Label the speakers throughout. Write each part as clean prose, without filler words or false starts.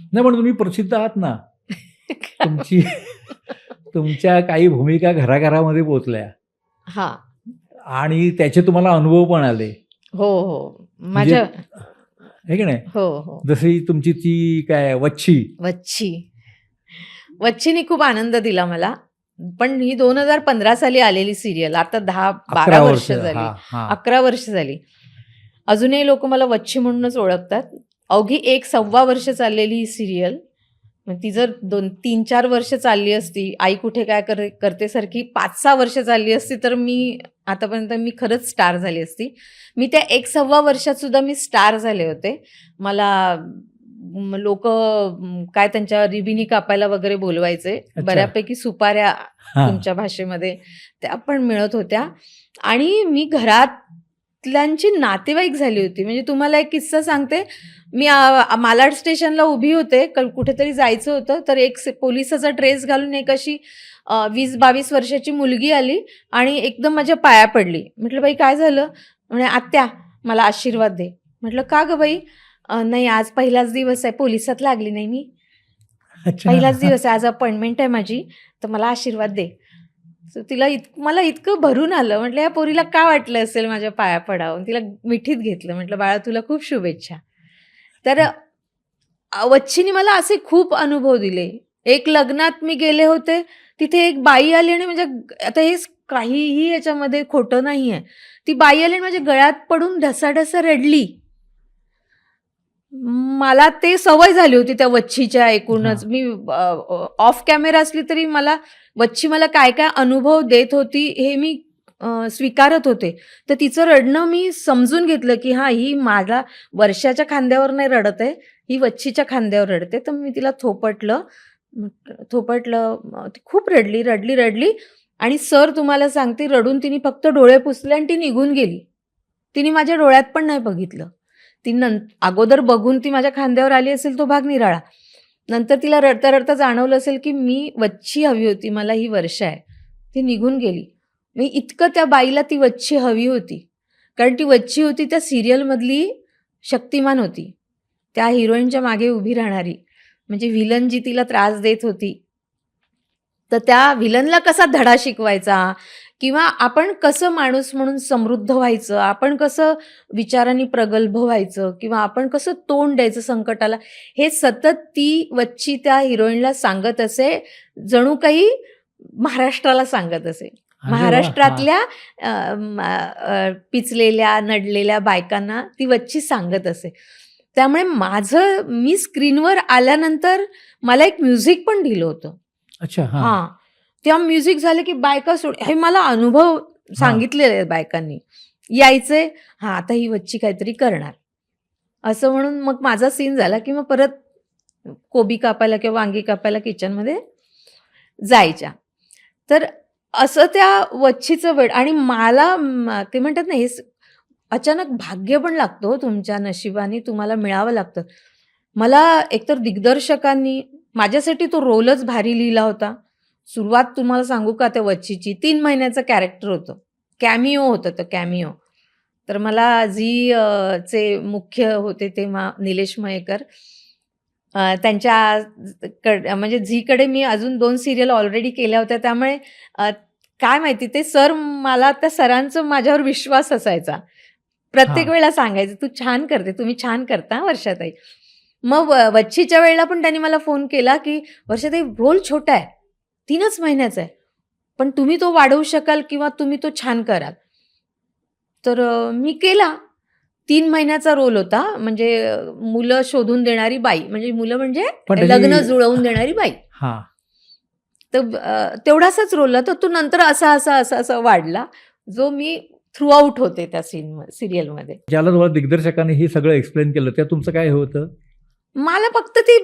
Speaker 1: नाही पण तुम्ही प्रसिद्ध आहात ना. तुमची तुमच्या काही भूमिका घराघरामध्ये पोहोचल्या
Speaker 2: हा.
Speaker 1: आणि त्याचे तुम्हाला अनुभव पण आले.
Speaker 2: हो हो.
Speaker 1: म्हणजे
Speaker 2: माझ्या
Speaker 1: हे की नाही,
Speaker 2: हो हो.
Speaker 1: जशी तुमची ती काय वच्छी.
Speaker 2: वच्छीने खूप आनंद दिला मला. पण ही 2015 साली आलेली सिरियल, आता 10-12
Speaker 1: 11
Speaker 2: वर्ष
Speaker 1: वर्ष.
Speaker 2: झाली,
Speaker 1: हा हा
Speaker 2: 11 वर्ष झाली. अजूनही लोक मला वच्छी म्हणूनच ओळखतात. अवघी 1-1.25 वर्ष चाललेली ही सिरियल. ती जर 2-3-4 वर्ष चालली असती, आई कुठे काय करते सारखी 5-6 वर्ष चालली असती, तर मी आतापर्यंत मी खरंच स्टार झाली असती. मी त्या 1-1.25 वर्षात सुद्धा मी स्टार झाले होते. मला लोक काय त्यांच्या रिबिनी कापायला वगैरे बोलवायचे.
Speaker 1: अच्छा.
Speaker 2: बऱ्यापैकी सुपाऱ्या
Speaker 1: हा
Speaker 2: तुमच्या भाषेमध्ये त्या पण मिळत होत्या. आणि मी घरातल्यांची नातेवाईक झाली होती. म्हणजे तुम्हाला एक किस्सा सांगते. मी मालाड स्टेशनला उभी होते, कुठेतरी जायचं होतं, तर एक पोलिसाचा ड्रेस घालून एक अशी 20-22 वर्षाची मुलगी आली आणि एकदम माझ्या पाया पडली. म्हटलं बाई काय झालं? म्हणे आत्या मला आशीर्वाद दे. म्हटलं का ग बाई? नाही आज पहिलाच दिवस आहे, पोलिसात लागली नाही मी,
Speaker 1: अच्छा.
Speaker 2: पहिलाच दिवस आहे, आज अपॉइंटमेंट आहे माझी, तर मला आशीर्वाद दे. तिला मला इतकं भरून आलं. म्हटलं या पोरीला का वाटलं असेल माझ्या पाया पडावं. तिला मिठीत घेतलं. म्हटलं बाळा तुला खूप शुभेच्छा. तर वच्छीने मला असे खूप अनुभव दिले. एक लग्नात मी गेले होते, तिथे एक बाई आली आणि म्हणजे आता हे काहीही याच्यामध्ये खोटं नाही आहे. ती बाई आली आणि माझ्या गळ्यात पडून ढसाढसा रडली. मला ते सवय झाली होती त्या वच्छीच्या एकूणच. मी ऑफ कॅमेरा असली तरी वच्छी मला काय काय अनुभव देत होती हे मी स्वीकारत होते. तर तिचं रडणं मी समजून घेतलं की हा ही माझ्या वर्षाच्या खांद्यावर नाही रडत आहे, ही वच्छीच्या खांद्यावर रडते. तर मी तिला थोपटलं. ती खूप रडली आणि सर तुम्हाला सांगते, रडून तिने फक्त डोळे पुसले आणि ती निघून गेली. तिने माझ्या डोळ्यात पण नाही बघितलं. ती अगोदर बघून ती माझ्या खांद्यावर आली असेल तो भाग निराळा. नंतर तिला रडता रडता जाणवलं असेल की मी वच्छी हवी होती, मला ही वर्ष आहे. ती निघून गेली. मी इतकं त्या बाईला ती वच्छी हवी होती, कारण ती वच्छी होती त्या सिरियलमधली शक्तिमान होती, त्या हिरोईनच्या मागे उभी राहणारी. म्हणजे व्हिलन जी तिला त्रास देत होती, तर त्या व्हिलनला कसा धडा शिकवायचा किंवा आपण कसं माणूस म्हणून समृद्ध व्हायचं, आपण कसं विचारांनी प्रगल्भ व्हायचं किंवा आपण कसं तोंड द्यायचं संकटाला, हे सतत ती वच्छी त्या हिरोईनला सांगत असे. जणू काही महाराष्ट्राला सांगत असे. महाराष्ट्रातल्या पिचलेल्या नडलेल्या बायकांना ती वच्छी सांगत असे. त्यामुळे मी स्क्रीनवर आल्यानंतर मला एक म्युझिक पण दिलं होतं.
Speaker 1: अच्छा.
Speaker 2: हां, त्या म्युझिक झालं की बायका हे मला अनुभव सांगितलेले आहेत बायकांनी. यायचे, हां आता ही वच्छी काहीतरी करणार असं म्हणून मग माझा सीन झाला की मग परत कोबी कापायला किंवा वांगी कापायला किचनमध्ये जायच्या. तर असं त्या वच्छीचं वेळ. आणि मला ते म्हणतात ना, हे अचानक भाग्य पण लागतं तुमच्या नशिबाने, तुम्हाला मिळावं लागतं. मला एकतर दिग्दर्शकांनी माझ्यासाठी तो रोलच भारी लिहिला होता. सुरुवात तुम्हाला सांगू का त्या वच्छीची, 3 महिन्याचं कॅरेक्टर होतं, कॅमिओ होतं ते कॅमिओ. तर मला चे मुख्य होते तेव्हा निलेश मयेकर, म्हणजे झीकडे मी अजून 2 सिरियल ऑलरेडी केल्या होत्या. त्यामुळे काय माहिती ते सर, मला त्या सरांचं माझ्यावर विश्वास असायचा. प्रत्येक वेळेला सांगायचं तू छान करते, तुम्ही छान करता वर्षाताई. मग वच्छीच्या वेळेला पण त्यांनी मला फोन केला की वर्षाताई रोल छोटा आहे, 3च महिन्याचा आहे, पण तुम्ही तो वाढवू शकाल किंवा तुम्ही तो छान कराल. तर मी केला. 3 महिन्याचा रोल होता. म्हणजे मुलं शोधून देणारी बाई, म्हणजे मुलं म्हणजे लग्न जुळवून देणारी बाई. तर तेवढासाच रोल होता. तो नंतर असा वाढला, जो मी थ्रू आउट होते त्या सिरियलमध्ये.
Speaker 1: ज्याला तुम्हाला दिग्दर्शकाने हे सगळं एक्सप्लेन केलं, त्या तुमचं काय होतं?
Speaker 2: मला फक्त ती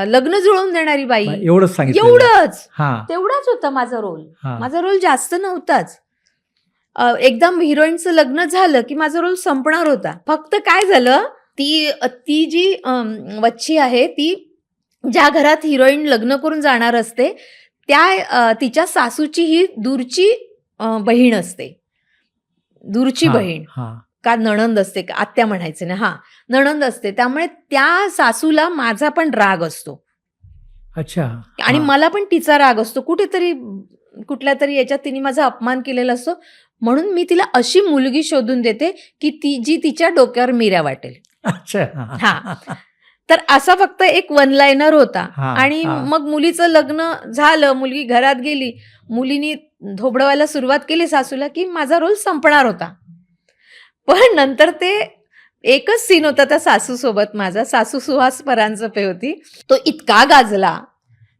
Speaker 2: लग्न जुळवून देणारी बाई
Speaker 1: एवढंच सांगितलं.
Speaker 2: एवढंच, तेवढाच होता माझा रोल. माझा रोल जास्त नव्हताच. एकदम हिरोईनचं लग्न झालं की माझा रोल संपणार होता. फक्त काय झालं, ती जी वच्छी आहे, ती ज्या घरात हिरोईन लग्न करून जाणार असते, त्या तिच्या सासूची ही दूरची बहीण असते, दूरची बहीण. का नणंद असते का आत्या म्हणायचे ना, हा नणंद असते, त्यामुळे त्या सासूला माझा पण राग असतो
Speaker 1: अच्छा.
Speaker 2: आणि
Speaker 1: हां.
Speaker 2: मला पण तिचा राग असतो. कुठेतरी कुठल्या तरी याच्यात तिने माझा अपमान केलेला असतो, म्हणून मी तिला अशी मुलगी शोधून देते की ती जी तिच्या डोक्यावर मिऱ्या वाटेल.
Speaker 1: अच्छा.
Speaker 2: हां. तर असा फक्त एक वन लाईनर होता
Speaker 1: हां,
Speaker 2: आणि
Speaker 1: हां.
Speaker 2: मग मुलीचं लग्न झालं, मुलगी घरात गेली, मुलीनी धोबडवायला सुरुवात केली सासूला की माझा रोल संपणार होता. पण नंतर ते एकच सीन होता त्या सासूसोबत माझा, सासू सुहास परांजपे होती. तो इतका गाजला.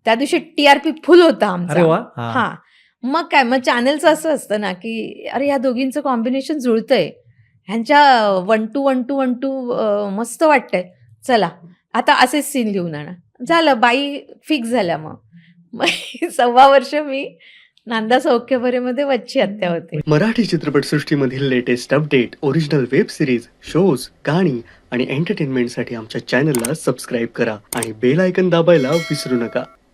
Speaker 2: त्या दिवशी टीआरपी फुल होता आमचा.
Speaker 1: अरे वाह! हां.
Speaker 2: हां. मग काय, मग चॅनलचं असं असतं ना, की अरे ह्या दोघींचं कॉम्बिनेशन जुळतंय. ह्यांच्या 1 टू 1 टू 1 टू मस्त वाटतंय. चला आता असेच सीन लिहून आणा. झालं, बाई फिक्स झाल्या मग. मग 6.25 वर्ष मी नांदा सौख्यभरेमध्ये वच्ची आत्या होते.
Speaker 3: मराठी चित्रपटसृष्टीमधील latest update, original web series, shows, गाणी आणि एंटरटेनमेंटसाठी आमच्या चॅनलला सबस्क्राईब करा आणि बेल आयकॉन दाबायला विसरू नका.